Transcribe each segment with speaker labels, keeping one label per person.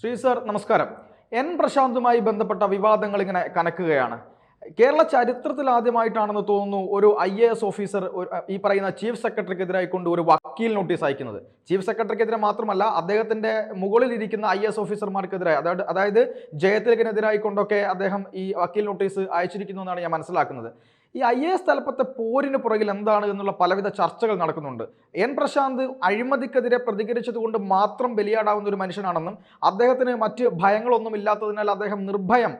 Speaker 1: Shri sir നമസ്കാരം. N പ്രശാന്തുമായി ബന്ധപ്പെട്ട വിവാദങ്ങൾ ഇങ്ങനെ കനക്കുകയാണ്. കേരള ചരിത്രത്തിൽ ആദ്യമായിട്ടാണെന്ന് തോന്നുന്നു ഒരു IAS ഓഫീസർ ഈ പറയുന്ന ചീഫ് സെക്രട്ടറിക്കെതിരായി കൊണ്ട് ഒരു വക്കീൽ നോട്ടീസ് അയക്കുന്നത്. ചീഫ് സെക്രട്ടറിക്കെതിരെ മാത്രമല്ല, അദ്ദേഹത്തിന്റെ മുകളിൽ ഇരിക്കുന്ന IAS ഓഫീസർമാർക്കെതിരെ, അതായത് ജയതിലകനെതിരായി കൊണ്ടൊക്കെ അദ്ദേഹം ഈ വക്കീൽ നോട്ടീസ് അയച്ചിരിക്കുന്നു എന്നാണ് ഞാൻ മനസ്സിലാക്കുന്നത്. ഈ IAS തലപ്പത്തെ പോരിന് പുറകിൽ എന്താണ് എന്നുള്ള പലവിധ ചർച്ചകൾ നടക്കുന്നുണ്ട്. എൻ പ്രശാന്ത് അഴിമതിക്കെതിരെ പ്രതികരിച്ചതുകൊണ്ട് മാത്രം ബലിയാടാവുന്ന ഒരു മനുഷ്യനാണെന്നും അദ്ദേഹത്തിന് മറ്റ് ഭയങ്ങളൊന്നും ഇല്ലാത്തതിനാൽ അദ്ദേഹം നിർഭയം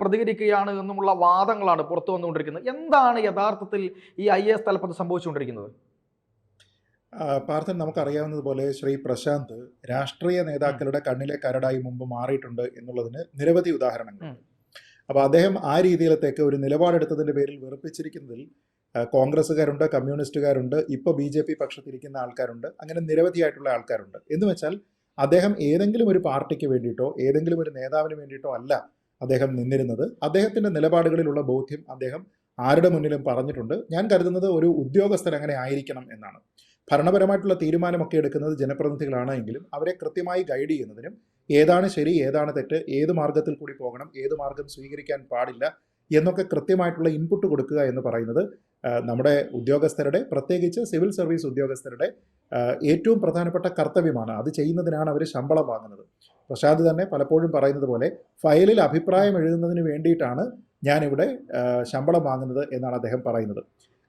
Speaker 1: പ്രതികരിക്കുകയാണ് എന്നുമുള്ള വാദങ്ങളാണ് പുറത്തു വന്നുകൊണ്ടിരിക്കുന്നത്. എന്താണ് യഥാർത്ഥത്തിൽ ഈ IAS തലപ്പത്ത് സംഭവിച്ചുകൊണ്ടിരിക്കുന്നത്?
Speaker 2: പാർത്ഥൻ, നമുക്കറിയാവുന്നതുപോലെ ശ്രീ പ്രശാന്ത് രാഷ്ട്രീയ നേതാക്കളുടെ കണ്ണിലെ കരടായി മുമ്പ് മാറിയിട്ടുണ്ട് എന്നുള്ളതിന് നിരവധി ഉദാഹരണങ്ങളുണ്ട്. അപ്പോൾ അദ്ദേഹം ആ രീതിയിലത്തേക്ക് ഒരു നിലപാടെടുത്തതിൻ്റെ പേരിൽ വെറുപ്പിച്ചിരിക്കുന്നതിൽ കോൺഗ്രസ്സുകാരുണ്ട്, കമ്മ്യൂണിസ്റ്റുകാരുണ്ട്, ഇപ്പോൾ BJP പക്ഷത്തിരിക്കുന്ന ആൾക്കാരുണ്ട്, അങ്ങനെ നിരവധിയായിട്ടുള്ള ആൾക്കാരുണ്ട്. എന്ന് വെച്ചാൽ അദ്ദേഹം ഏതെങ്കിലും ഒരു പാർട്ടിക്ക് വേണ്ടിയിട്ടോ ഏതെങ്കിലും ഒരു നേതാവിന് വേണ്ടിയിട്ടോ അല്ല അദ്ദേഹം നിന്നിരുന്നത്. അദ്ദേഹത്തിൻ്റെ നിലപാടുകളിലുള്ള ബോധ്യം അദ്ദേഹം ആരുടെ മുന്നിലും പറഞ്ഞിട്ടുണ്ട്. ഞാൻ കരുതുന്നത് ഒരു ഉദ്യോഗസ്ഥൻ അങ്ങനെ ആയിരിക്കണം എന്നാണ്. ഭരണപരമായിട്ടുള്ള തീരുമാനമൊക്കെ എടുക്കുന്നത് ജനപ്രതിനിധികളാണ് എങ്കിലും അവരെ കൃത്യമായി ഗൈഡ് ചെയ്യുന്നതിനും ഏതാണ് ശരി, ഏതാണ് തെറ്റ്, ഏത് മാർഗത്തിൽ കൂടി പോകണം, ഏത് മാർഗം സ്വീകരിക്കാൻ പാടില്ല എന്നൊക്കെ കൃത്യമായിട്ടുള്ള ഇൻപുട്ട് കൊടുക്കുക എന്ന് പറയുന്നത് നമ്മുടെ ഉദ്യോഗസ്ഥരുടെ, പ്രത്യേകിച്ച് സിവിൽ സർവീസ് ഉദ്യോഗസ്ഥരുടെ ഏറ്റവും പ്രധാനപ്പെട്ട കർത്തവ്യമാണ്. അത് ചെയ്യുന്നതിനാണ് അവർ ശമ്പളം വാങ്ങുന്നത്. പ്രശാന്ത് തന്നെ പലപ്പോഴും പറയുന്നത് പോലെ ഫയലിൽ അഭിപ്രായം എഴുതുന്നതിന് വേണ്ടിയിട്ടാണ് ഞാനിവിടെ ശമ്പളം വാങ്ങുന്നത് എന്നാണ് അദ്ദേഹം പറയുന്നത്.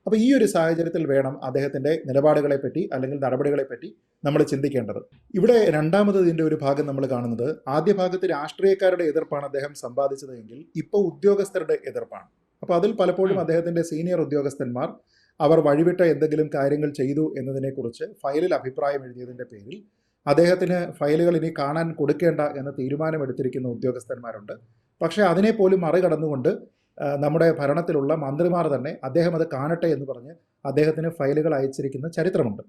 Speaker 2: അപ്പോൾ ഈ ഒരു സാഹചര്യത്തിൽ വേണം അദ്ദേഹത്തിൻ്റെ നിലപാടുകളെപ്പറ്റി അല്ലെങ്കിൽ നടപടികളെപ്പറ്റി നമ്മൾ ചിന്തിക്കേണ്ടത്. ഇവിടെ രണ്ടാമത് ഇതിൻ്റെ ഒരു ഭാഗം നമ്മൾ കാണുന്നത്, ആദ്യ ഭാഗത്ത് രാഷ്ട്രീയക്കാരുടെ എതിർപ്പാണ് അദ്ദേഹം സമ്പാദിച്ചതെങ്കിൽ ഇപ്പോൾ ഉദ്യോഗസ്ഥരുടെ എതിർപ്പാണ്. അപ്പോൾ അതിൽ പലപ്പോഴും അദ്ദേഹത്തിൻ്റെ സീനിയർ ഉദ്യോഗസ്ഥന്മാർ അവർ വഴിവിട്ട എന്തെങ്കിലും കാര്യങ്ങൾ ചെയ്തു എന്നതിനെക്കുറിച്ച് ഫയലിൽ അഭിപ്രായം എഴുതിയതിൻ്റെ പേരിൽ അദ്ദേഹത്തിന് ഫയലുകൾ ഇനി കാണാൻ കൊടുക്കേണ്ട എന്ന തീരുമാനമെടുത്തിരിക്കുന്ന ഉദ്യോഗസ്ഥന്മാരുണ്ട്. പക്ഷേ അതിനെപ്പോലും മറികടന്നുകൊണ്ട് നമ്മുടെ ഭരണത്തിലുള്ള മന്ത്രിമാർ തന്നെ അദ്ദേഹം അത് കാണട്ടെ എന്ന് പറഞ്ഞ് അദ്ദേഹത്തിന് ഫയലുകൾ അയച്ചിരിക്കുന്ന ചരിത്രമുണ്ട്.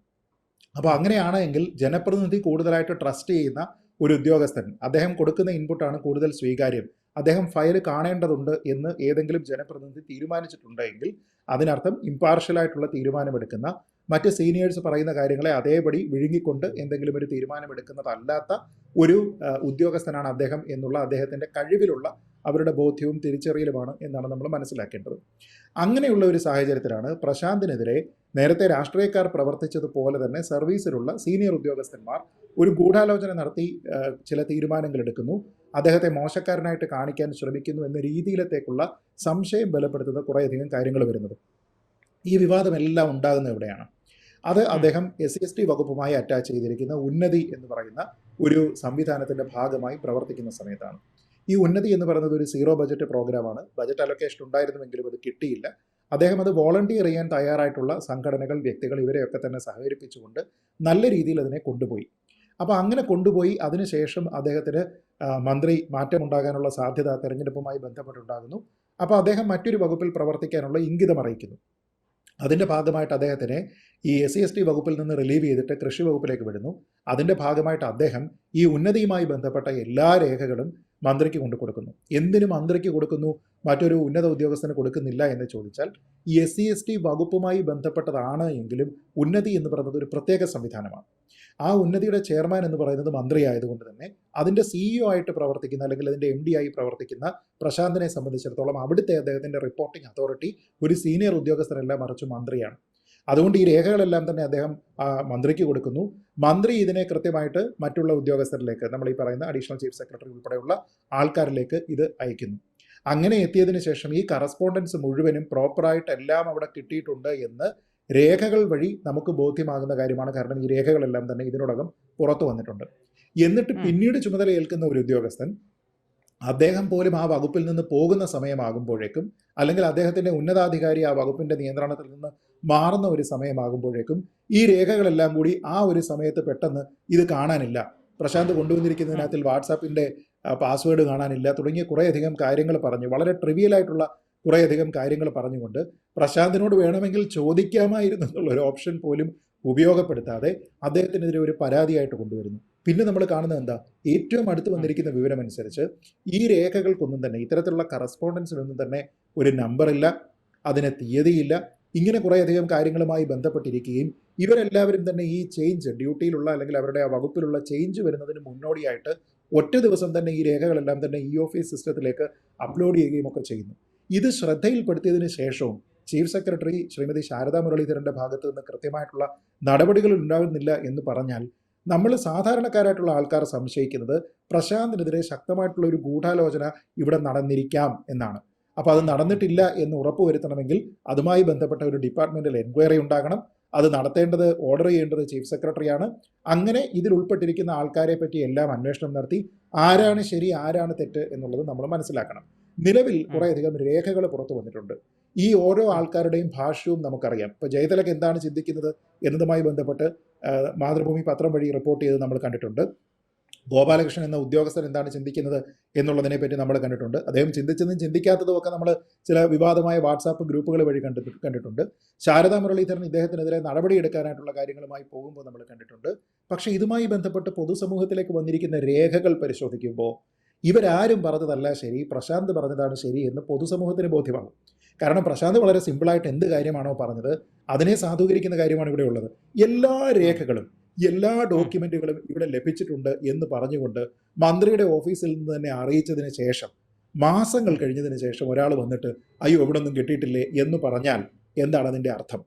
Speaker 2: അപ്പോൾ അങ്ങനെയാണെങ്കിൽ ജനപ്രതിനിധി കൂടുതലായിട്ട് ട്രസ്റ്റ് ചെയ്യുന്ന ഒരു ഉദ്യോഗസ്ഥൻ, അദ്ദേഹം കൊടുക്കുന്ന ഇൻപുട്ടാണ് കൂടുതൽ സ്വീകാര്യം, അദ്ദേഹം ഫയൽ കാണേണ്ടതുണ്ട് എന്ന് ഏതെങ്കിലും ജനപ്രതിനിധി തീരുമാനിച്ചിട്ടുണ്ടെങ്കിൽ അതിനർത്ഥം ഇമ്പാർഷ്യലായിട്ടുള്ള തീരുമാനമെടുക്കുന്ന, മറ്റ് സീനിയേഴ്സ് പറയുന്ന കാര്യങ്ങളെ അതേപടി വിഴുങ്ങിക്കൊണ്ട് എന്തെങ്കിലും ഒരു തീരുമാനമെടുക്കുന്നതല്ലാത്ത ഒരു ഉദ്യോഗസ്ഥനാണ് അദ്ദേഹം എന്നുള്ള അദ്ദേഹത്തിൻ്റെ കഴിവിലുള്ള അവരുടെ ബോധ്യവും തിരിച്ചറിയലുമാണ് എന്നാണ് നമ്മൾ മനസ്സിലാക്കേണ്ടത്. അങ്ങനെയുള്ള ഒരു സാഹചര്യത്തിലാണ് പ്രശാന്തിനെതിരെ നേരത്തെ രാഷ്ട്രീയക്കാർ പ്രവർത്തിച്ചതുപോലെ തന്നെ സർവീസിലുള്ള സീനിയർ ഉദ്യോഗസ്ഥന്മാർ ഒരു ഗൂഢാലോചന നടത്തി ചില തീരുമാനങ്ങൾ എടുക്കുന്നു, അദ്ദേഹത്തെ മോശക്കാരനായിട്ട് കാണിക്കാൻ ശ്രമിക്കുന്നു എന്ന രീതിയിലത്തേക്കുള്ള സംശയം ബലപ്പെടുത്തുന്ന കുറേയധികം കാര്യങ്ങൾ വരുന്നത്. ഈ വിവാദമെല്ലാം ഉണ്ടാകുന്ന എവിടെയാണ്? അത് അദ്ദേഹം SC/ST വകുപ്പുമായി അറ്റാച്ച് ചെയ്തിരിക്കുന്ന ഉന്നതി എന്ന് പറയുന്ന ഒരു സംവിധാനത്തിൻ്റെ ഭാഗമായി പ്രവർത്തിക്കുന്ന സമയത്താണ്. ഈ ഉന്നതി എന്ന് പറയുന്നത് ഒരു സീറോ ബജറ്റ് പ്രോഗ്രാമാണ്. ബജറ്റ് അലൊക്കേഷൻ ഉണ്ടായിരുന്നുവെങ്കിലും അത് കിട്ടിയില്ല. അദ്ദേഹം അത് വോളണ്ടിയർ ചെയ്യാൻ തയ്യാറായിട്ടുള്ള സംഘടനകൾ, വ്യക്തികൾ, ഇവരെയൊക്കെ തന്നെ സഹകരിപ്പിച്ചുകൊണ്ട് നല്ല രീതിയിൽ അതിനെ കൊണ്ടുപോയി. അപ്പോൾ അങ്ങനെ കൊണ്ടുപോയി അതിനുശേഷം അദ്ദേഹത്തിന് മന്ത്രി മാറ്റമുണ്ടാകാനുള്ള സാധ്യത തെരഞ്ഞെടുപ്പുമായി ബന്ധപ്പെട്ടുണ്ടാകുന്നു. അപ്പോൾ അദ്ദേഹം മറ്റൊരു വകുപ്പിൽ പ്രവർത്തിക്കാനുള്ള ഇംഗിതം അറിയിക്കുന്നു. അതിൻ്റെ ഭാഗമായിട്ട് അദ്ദേഹത്തിനെ ഈ SC/ST വകുപ്പിൽ നിന്ന് റിലീവ് ചെയ്തിട്ട് കൃഷി വകുപ്പിലേക്ക് വിടുന്നു. അതിൻ്റെ ഭാഗമായിട്ട് അദ്ദേഹം ഈ ഉന്നതിയുമായി ബന്ധപ്പെട്ട എല്ലാ രേഖകളും മന്ത്രിക്ക് കൊണ്ടു കൊടുക്കുന്നു. എന്തിനു മന്ത്രിക്ക് കൊടുക്കുന്നു, മറ്റൊരു ഉന്നത ഉദ്യോഗസ്ഥന് കൊടുക്കുന്നില്ല എന്ന് ചോദിച്ചാൽ, ഈ SC/ST വകുപ്പുമായി ബന്ധപ്പെട്ടതാണ് എങ്കിലും ഉന്നതി എന്ന് പറയുന്നത് ഒരു പ്രത്യേക സംവിധാനമാണ്. ആ ഉന്നതിയുടെ ചെയർമാൻ എന്ന് പറയുന്നത് മന്ത്രി ആയതുകൊണ്ട് തന്നെ അതിൻ്റെ CEO ആയിട്ട് പ്രവർത്തിക്കുന്ന അല്ലെങ്കിൽ അതിൻ്റെ MD ആയി പ്രവർത്തിക്കുന്ന പ്രശാന്തിനെ സംബന്ധിച്ചിടത്തോളം അവിടുത്തെ അദ്ദേഹത്തിൻ്റെ റിപ്പോർട്ടിംഗ് അതോറിറ്റി ഒരു സീനിയർ ഉദ്യോഗസ്ഥരല്ല, മറിച്ച് മന്ത്രിയാണ്. അതുകൊണ്ട് ഈ രേഖകളെല്ലാം തന്നെ അദ്ദേഹം മന്ത്രിക്ക് കൊടുക്കുന്നു. മന്ത്രി ഇതിനെ കൃത്യമായിട്ട് മറ്റുള്ള ഉദ്യോഗസ്ഥരിലേക്ക്, നമ്മൾ ഈ പറയുന്ന അഡീഷണൽ ചീഫ് സെക്രട്ടറി ഉൾപ്പെടെയുള്ള ആൾക്കാരിലേക്ക് ഇത് അയക്കുന്നു. അങ്ങനെ എത്തിയതിനു ശേഷം ഈ കറസ്പോണ്ടൻസ് മുഴുവനും പ്രോപ്പറായിട്ട് എല്ലാം അവിടെ കിട്ടിയിട്ടുണ്ട് എന്ന് രേഖകൾ വഴി നമുക്ക് ബോധ്യമാകുന്ന കാര്യമാണ്. കാരണം ഈ രേഖകളെല്ലാം തന്നെ ഇതിനോടകം പുറത്തു വന്നിട്ടുണ്ട്. എന്നിട്ട് പിന്നീട് ചുമതല ഏൽക്കുന്ന ഒരു ഉദ്യോഗസ്ഥൻ, അദ്ദേഹം പോലും ആ വകുപ്പിൽ നിന്ന് പോകുന്ന സമയമാകുമ്പോഴേക്കും, അല്ലെങ്കിൽ അദ്ദേഹത്തിൻ്റെ ഉന്നതാധികാരി ആ വകുപ്പിൻ്റെ നിയന്ത്രണത്തിൽ നിന്ന് മാറുന്ന ഒരു സമയമാകുമ്പോഴേക്കും ഈ രേഖകളെല്ലാം കൂടി ആ ഒരു സമയത്ത് പെട്ടെന്ന് ഇത് കാണാനില്ല, പ്രശാന്ത് കൊണ്ടുവന്നിരിക്കുന്നതിനകത്തിൽ വാട്സാപ്പിൻ്റെ പാസ്വേഡ് കാണാനില്ല തുടങ്ങിയ കുറേയധികം കാര്യങ്ങൾ പറഞ്ഞു, വളരെ ട്രിവിയലായിട്ടുള്ള കുറേയധികം കാര്യങ്ങൾ പറഞ്ഞുകൊണ്ട് പ്രശാന്തിനോട് വേണമെങ്കിൽ ചോദിക്കാമായിരുന്നു എന്നുള്ളൊരു ഓപ്ഷൻ പോലും ഉപയോഗപ്പെടുത്താതെ അദ്ദേഹത്തിനെതിരെ ഒരു പരാതിയായിട്ട് കൊണ്ടുവരുന്നു. പിന്നെ നമ്മൾ കാണുന്നത് എന്താ? ഏറ്റവും അടുത്ത് വന്നിരിക്കുന്ന വിവരമനുസരിച്ച് ഈ രേഖകൾക്കൊന്നും തന്നെ, ഇത്തരത്തിലുള്ള കറസ്പോണ്ടൻസിനൊന്നും തന്നെ ഒരു നമ്പറില്ല, അതിന് തീയതിയില്ല, ഇങ്ങനെ കുറേയധികം കാര്യങ്ങളുമായി ബന്ധപ്പെട്ടിരിക്കുകയും ഇവരെല്ലാവരും തന്നെ ഈ ചേഞ്ച്, ഡ്യൂട്ടിയിലുള്ള അല്ലെങ്കിൽ അവരുടെ ആ വകുപ്പിലുള്ള ചേഞ്ച് വരുന്നതിന് മുന്നോടിയായിട്ട് ഒറ്റ ദിവസം തന്നെ ഈ രേഖകളെല്ലാം തന്നെ ഓഫീസ് സിസ്റ്റത്തിലേക്ക് അപ്ലോഡ് ചെയ്യുകയും ഒക്കെ ചെയ്യുന്നു. ഇത് ശ്രദ്ധയിൽപ്പെടുത്തിയതിനു ശേഷവും ചീഫ് സെക്രട്ടറി ശ്രീമതി ശാരദാ മുരളീധരൻ്റെ ഭാഗത്തു നിന്ന് കൃത്യമായിട്ടുള്ള നടപടികൾ ഉണ്ടാകുന്നില്ല എന്ന് പറഞ്ഞാൽ നമ്മൾ സാധാരണക്കാരായിട്ടുള്ള ആൾക്കാർ സംശയിക്കുന്നത് പ്രശാന്തിനെതിരെ ശക്തമായിട്ടുള്ള ഒരു ഗൂഢാലോചന ഇവിടെ നടന്നിരിക്കാം എന്നാണ്. അപ്പോൾ അത് നടന്നിട്ടില്ല എന്ന് ഉറപ്പുവരുത്തണമെങ്കിൽ അതുമായി ബന്ധപ്പെട്ട ഒരു ഡിപ്പാർട്ട്മെന്റൽ എൻക്വയറി ഉണ്ടാകണം. അത് നടത്തേണ്ടത്, ഓർഡർ ചെയ്യേണ്ടത് ചീഫ് സെക്രട്ടറിയാണ്. അങ്ങനെ ഇതിൽ ഉൾപ്പെട്ടിരിക്കുന്ന ആൾക്കാരെ പറ്റി എല്ലാം അന്വേഷണം നടത്തി ആരാണ് ശരി ആരാണ് തെറ്റ് എന്നുള്ളത് നമ്മൾ മനസ്സിലാക്കണം. നിലവിൽ കുറേയധികം രേഖകൾ പുറത്തു വന്നിട്ടുണ്ട്. ഈ ഓരോ ആൾക്കാരുടെയും ഭാഷ്യവും നമുക്കറിയാം. ഇപ്പോൾ ജയതിലക് എന്താണ് ചിന്തിക്കുന്നത് എന്നതുമായി ബന്ധപ്പെട്ട് മാതൃഭൂമി പത്രം വഴി റിപ്പോർട്ട് ചെയ്ത് നമ്മൾ കണ്ടിട്ടുണ്ട്. ഗോപാലകൃഷ്ണൻ എന്ന ഉദ്യോഗസ്ഥൻ എന്താണ് ചിന്തിക്കുന്നത് എന്നുള്ളതിനെ പറ്റി നമ്മൾ കണ്ടിട്ടുണ്ട്. അദ്ദേഹം ചിന്തിച്ചതും ചിന്തിക്കാത്തതും ഒക്കെ നമ്മൾ ചില വിവാദമായ വാട്സാപ്പ് ഗ്രൂപ്പുകൾ വഴി കണ്ടിട്ടുണ്ട്. ശാരദാ മുരളീധരൻ ഇദ്ദേഹത്തിനെതിരെ നടപടിയെടുക്കാനായിട്ടുള്ള കാര്യങ്ങളുമായി പോകുമ്പോൾ നമ്മൾ കണ്ടിട്ടുണ്ട്. പക്ഷേ ഇതുമായി ബന്ധപ്പെട്ട് പൊതുസമൂഹത്തിലേക്ക് വന്നിരിക്കുന്ന രേഖകൾ പരിശോധിക്കുമ്പോൾ ഇവരാരും പറഞ്ഞതല്ല ശരി, പ്രശാന്ത് പറഞ്ഞതാണ് ശരി എന്ന് പൊതുസമൂഹത്തിന് ബോധ്യമാകും. കാരണം പ്രശാന്ത് വളരെ സിമ്പിളായിട്ട് എന്ത് കാര്യമാണോ പറഞ്ഞത് അതിനെ സാധൂകരിക്കുന്ന കാര്യമാണ് ഇവിടെ ഉള്ളത്. എല്ലാ രേഖകളും എല്ലാ ഡോക്യുമെന്റുകളും ഇവിടെ ലഭിച്ചിട്ടുണ്ട് എന്ന് പറഞ്ഞുകൊണ്ട് മന്ത്രിയുടെ ഓഫീസിൽ നിന്ന് തന്നെ അറിയിച്ചതിന് ശേഷം മാസങ്ങൾ കഴിഞ്ഞതിന് ശേഷം ഒരാൾ വന്നിട്ട് അയ്യോ ഇവിടെ ഒന്നും കിട്ടിയിട്ടില്ലേ എന്ന് പറഞ്ഞാൽ എന്താണ് അതിൻ്റെ അർത്ഥം?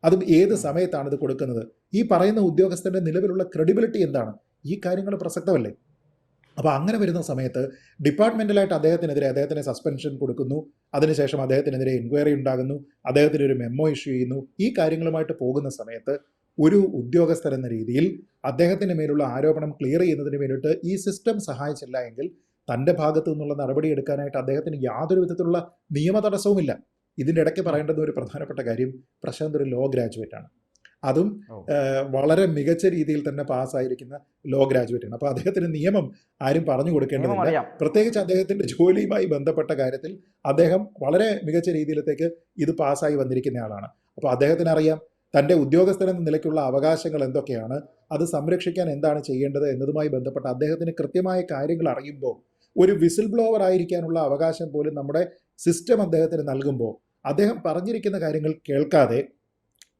Speaker 2: അതും ഏത് സമയത്താണ് ഇത് കൊടുക്കുന്നത്? ഈ പറയുന്ന ഉദ്യോഗസ്ഥൻ്റെ നിലവിലുള്ള ക്രെഡിബിലിറ്റി എന്താണ്? ഈ കാര്യങ്ങൾ പ്രസക്തമല്ലേ? അപ്പോൾ അങ്ങനെ വരുന്ന സമയത്ത് ഡിപ്പാർട്ട്മെൻ്റലായിട്ട് അദ്ദേഹത്തിന് സസ്പെൻഷൻ കൊടുക്കുന്നു. അതിനുശേഷം അദ്ദേഹത്തിനെതിരെ എൻക്വയറി ഉണ്ടാകുന്നു, അദ്ദേഹത്തിന് ഒരു മെമ്മോ ഇഷ്യൂ ചെയ്യുന്നു. ഈ കാര്യങ്ങളുമായിട്ട് പോകുന്ന സമയത്ത് ഒരു ഉദ്യോഗസ്ഥർ എന്ന രീതിയിൽ അദ്ദേഹത്തിൻ്റെ മേലുള്ള ആരോപണം ക്ലിയർ ചെയ്യുന്നതിന് വേണ്ടിയിട്ട് ഈ സിസ്റ്റം സഹായിച്ചില്ല എങ്കിൽ തൻ്റെ ഭാഗത്തു നിന്നുള്ള നടപടി എടുക്കാനായിട്ട് അദ്ദേഹത്തിന് യാതൊരു വിധത്തിലുള്ള നിയമ തടസ്സവുമില്ല. ഇതിൻ്റെ ഇടയ്ക്ക് പറയേണ്ടുന്ന ഒരു പ്രധാനപ്പെട്ട കാര്യം, പ്രശാന്ത് ഒരു ലോ ഗ്രാജുവേറ്റ് ആണ്. അതും വളരെ മികച്ച രീതിയിൽ തന്നെ പാസ്സായിരിക്കുന്ന ലോ ഗ്രാജുവേറ്റ് ആണ്. അപ്പോൾ അദ്ദേഹത്തിന് നിയമം ആരും പറഞ്ഞു കൊടുക്കേണ്ടതില്ല. പ്രത്യേകിച്ച് അദ്ദേഹത്തിൻ്റെ ജോലിയുമായി ബന്ധപ്പെട്ട കാര്യത്തിൽ അദ്ദേഹം വളരെ മികച്ച രീതിയിലത്തേക്ക് ഇത് പാസ്സായി വന്നിരിക്കുന്ന ആളാണ്. അപ്പോൾ അദ്ദേഹത്തിന് അറിയാം തൻ്റെ ഉദ്യോഗസ്ഥനെന്ന നിലയ്ക്കുള്ള അവകാശങ്ങൾ എന്തൊക്കെയാണ്, അത് സംരക്ഷിക്കാൻ എന്താണ് ചെയ്യേണ്ടത് എന്നതുമായി ബന്ധപ്പെട്ട അദ്ദേഹത്തിന് കൃത്യമായ കാര്യങ്ങൾ അറിയുമ്പോൾ ഒരു വിസിൽ ബ്ലോവർ ആയിരിക്കാനുള്ള അവകാശം പോലും നമ്മുടെ സിസ്റ്റം അദ്ദേഹത്തിന് നൽകുമ്പോൾ അദ്ദേഹം പറഞ്ഞിരിക്കുന്ന കാര്യങ്ങൾ കേൾക്കാതെ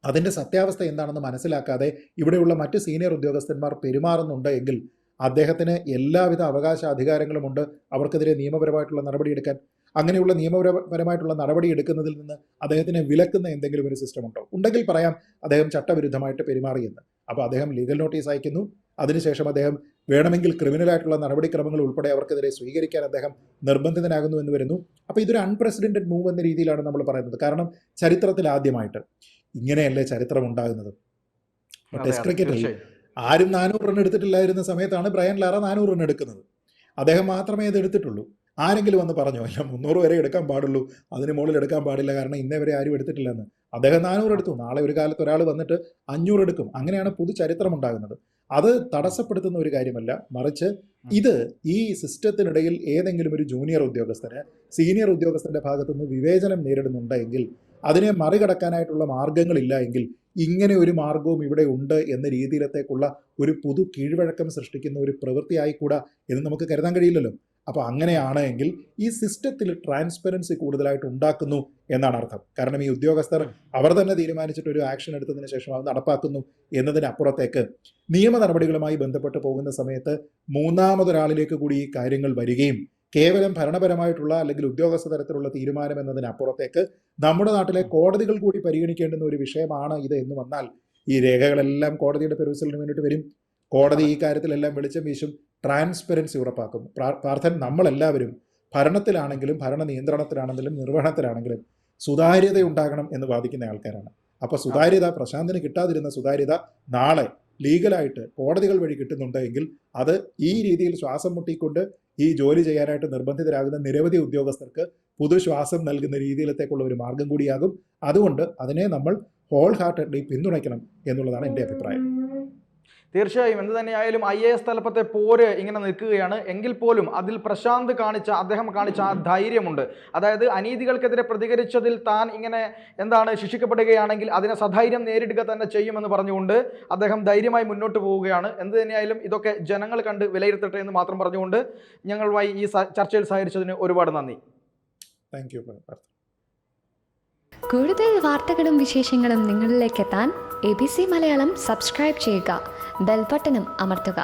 Speaker 2: അതിൻ്റെ സത്യാവസ്ഥ എന്താണെന്ന് മനസ്സിലാക്കാതെ ഇവിടെയുള്ള മറ്റ് സീനിയർ ഉദ്യോഗസ്ഥന്മാർ പെരുമാറുന്നുണ്ട് എങ്കിൽ അദ്ദേഹത്തിന് എല്ലാവിധ അവകാശാധികാരങ്ങളുമുണ്ട് അവർക്കെതിരെ നിയമപരമായിട്ടുള്ള നടപടിയെടുക്കാൻ. അങ്ങനെയുള്ള നിയമപരമായിട്ടുള്ള നടപടി എടുക്കുന്നതിൽ നിന്ന് അദ്ദേഹത്തിനെ വിലക്കുന്ന എന്തെങ്കിലും ഒരു സിസ്റ്റം ഉണ്ടോ? ഉണ്ടെങ്കിൽ പറയാം അദ്ദേഹം ചട്ടവിരുദ്ധമായിട്ട് പെരുമാറിയെന്ന്. അപ്പോൾ അദ്ദേഹം ലീഗൽ നോട്ടീസ് അയക്കുന്നു. അതിനുശേഷം അദ്ദേഹം വേണമെങ്കിൽ ക്രിമിനലായിട്ടുള്ള നടപടിക്രമങ്ങൾ ഉൾപ്പെടെ അവർക്കെതിരെ സ്വീകരിക്കാൻ അദ്ദേഹം നിർബന്ധിതനാകുന്നു എന്ന് വരുന്നു. അപ്പോൾ ഇതൊരു അൺപ്രസിഡന്റഡ് മൂവ് എന്ന രീതിയിലാണ് നമ്മൾ പറയുന്നത്. കാരണം ചരിത്രത്തിൽ ആദ്യമായിട്ട് ഇങ്ങനെയല്ലേ ചരിത്രം ഉണ്ടാകുന്നത്. ടെസ്റ്റ് ക്രിക്കറ്റിൽ ആരും 400 റൺ എടുത്തിട്ടില്ലായിരുന്ന സമയത്താണ് ബ്രയൻ ലാറ 400 റൺ എടുക്കുന്നത്. അദ്ദേഹം മാത്രമേ അത് എടുത്തിട്ടുള്ളൂ. ആരെങ്കിലും വന്ന് പറഞ്ഞോ അല്ല 300 വരെ എടുക്കാൻ പാടുള്ളൂ, അതിന് മുകളിൽ എടുക്കാൻ പാടില്ല, കാരണം ഇന്നേ വരെ ആരും എടുത്തിട്ടില്ലെന്ന്? അദ്ദേഹം 400 എടുത്തു. നാളെ ഒരു കാലത്ത് ഒരാൾ വന്നിട്ട് 500 എടുക്കും. അങ്ങനെയാണ് പുതുചരിത്രം ഉണ്ടാകുന്നത്. അത് തടസ്സപ്പെടുത്തുന്ന ഒരു കാര്യമല്ല, മറിച്ച് ഇത് ഈ സിസ്റ്റത്തിനിടയിൽ ഏതെങ്കിലും ഒരു ജൂനിയർ ഉദ്യോഗസ്ഥന് സീനിയർ ഉദ്യോഗസ്ഥന്റെ ഭാഗത്തുനിന്ന് വിവേചനം നേരിടുന്നുണ്ടെങ്കിൽ അതിനെ മറികടക്കാനായിട്ടുള്ള മാർഗങ്ങളില്ല എങ്കിൽ ഇങ്ങനെ ഒരു മാർഗവും ഇവിടെ ഉണ്ട് എന്ന രീതിയിലത്തേക്കുള്ള ഒരു പുതു കീഴ്വഴക്കം സൃഷ്ടിക്കുന്ന ഒരു പ്രവൃത്തിയായിക്കൂടാ എന്ന് നമുക്ക് കരുതാൻ കഴിയില്ലല്ലോ. അപ്പോൾ അങ്ങനെയാണ് എങ്കിൽ ഈ സിസ്റ്റത്തിൽ ട്രാൻസ്പെറൻസി കൂടുതലായിട്ട് ഉണ്ടാക്കുന്നു എന്നാണ് അർത്ഥം. കാരണം ഈ ഉദ്യോഗസ്ഥർ അവർ തന്നെ തീരുമാനിച്ചിട്ട് ഒരു ആക്ഷൻ എടുത്തതിന് ശേഷം അത് നടപ്പാക്കുന്നു എന്നതിനപ്പുറത്തേക്ക് നിയമ നടപടികളുമായി ബന്ധപ്പെട്ട് പോകുന്ന സമയത്ത് മൂന്നാമതൊരാളിലേക്ക് കൂടി ഈ കാര്യങ്ങൾ വരികയും കേവലം ഭരണപരമായിട്ടുള്ള അല്ലെങ്കിൽ ഉദ്യോഗസ്ഥ തരത്തിലുള്ള തീരുമാനം എന്നതിനപ്പുറത്തേക്ക് നമ്മുടെ നാട്ടിലെ കോടതികൾ കൂടി പരിഗണിക്കേണ്ടുന്ന ഒരു വിഷയമാണ് ഇത് എന്ന് വന്നാൽ ഈ രേഖകളെല്ലാം കോടതിയുടെ പെരുവിസലിന് വേണ്ടിയിട്ട് വരും. കോടതി ഈ കാര്യത്തിലെല്ലാം വെളിച്ചം വീശും, ട്രാൻസ്പെറൻസി ഉറപ്പാക്കും. പ്രാർത്ഥന നമ്മളെല്ലാവരും ഭരണത്തിലാണെങ്കിലും ഭരണ നിയന്ത്രണത്തിലാണെങ്കിലും നിർവഹണത്തിലാണെങ്കിലും സുതാര്യത ഉണ്ടാകണം എന്ന് വാദിക്കുന്ന ആൾക്കാരാണ്. അപ്പോൾ സുതാര്യത, പ്രശാന്തിന് കിട്ടാതിരുന്ന സുതാര്യത നാളെ ലീഗലായിട്ട് കോടതികൾ വഴി കിട്ടുന്നുണ്ടെങ്കിൽ അത് ഈ രീതിയിൽ ശ്വാസം മുട്ടിക്കൊണ്ട് ഈ ജോലി ചെയ്യാനായിട്ട് നിർബന്ധിതരാകുന്ന നിരവധി ഉദ്യോഗസ്ഥർക്ക് പുതുശ്വാസം നൽകുന്ന രീതിയിലത്തേക്കുള്ള ഒരു മാർഗം കൂടിയാകും. അതുകൊണ്ട് അതിനെ നമ്മൾ ഹോൾ ഹാർട്ടഡ്ലി പിന്തുണയ്ക്കണം എന്നുള്ളതാണ് എൻ്റെ അഭിപ്രായം.
Speaker 1: തീർച്ചയായും എന്ത് തന്നെയായാലും IAS തലപ്പത്തെ പോര് ഇങ്ങനെ നിൽക്കുകയാണ് എങ്കിൽ പോലും അതിൽ അദ്ദേഹം കാണിച്ച ആ ധൈര്യമുണ്ട്. അതായത് അനീതികൾക്കെതിരെ പ്രതികരിച്ചതിൽ താൻ ഇങ്ങനെ ശിക്ഷിക്കപ്പെടുകയാണെങ്കിൽ അതിനെ സധൈര്യം നേരിടുക തന്നെ ചെയ്യുമെന്ന് പറഞ്ഞുകൊണ്ട് അദ്ദേഹം ധൈര്യമായി മുന്നോട്ട് പോവുകയാണ്. എന്ത് തന്നെയായാലും ഇതൊക്കെ ജനങ്ങൾ കണ്ട് വിലയിരുത്തട്ടെ എന്ന് മാത്രം പറഞ്ഞുകൊണ്ട് ഞങ്ങളുമായി ഈ ചർച്ചയിൽ സഹകരിച്ചതിന് ഒരുപാട് നന്ദി.
Speaker 2: Thank you.
Speaker 3: കൂടുതൽ വാർത്തകളും വിശേഷങ്ങളും നിങ്ങളിലേക്ക് എത്താൻ ABC മലയാളം സബ്സ്ക്രൈബ് ചെയ്യുക, ബെൽ ബട്ടണും അമർത്തുക.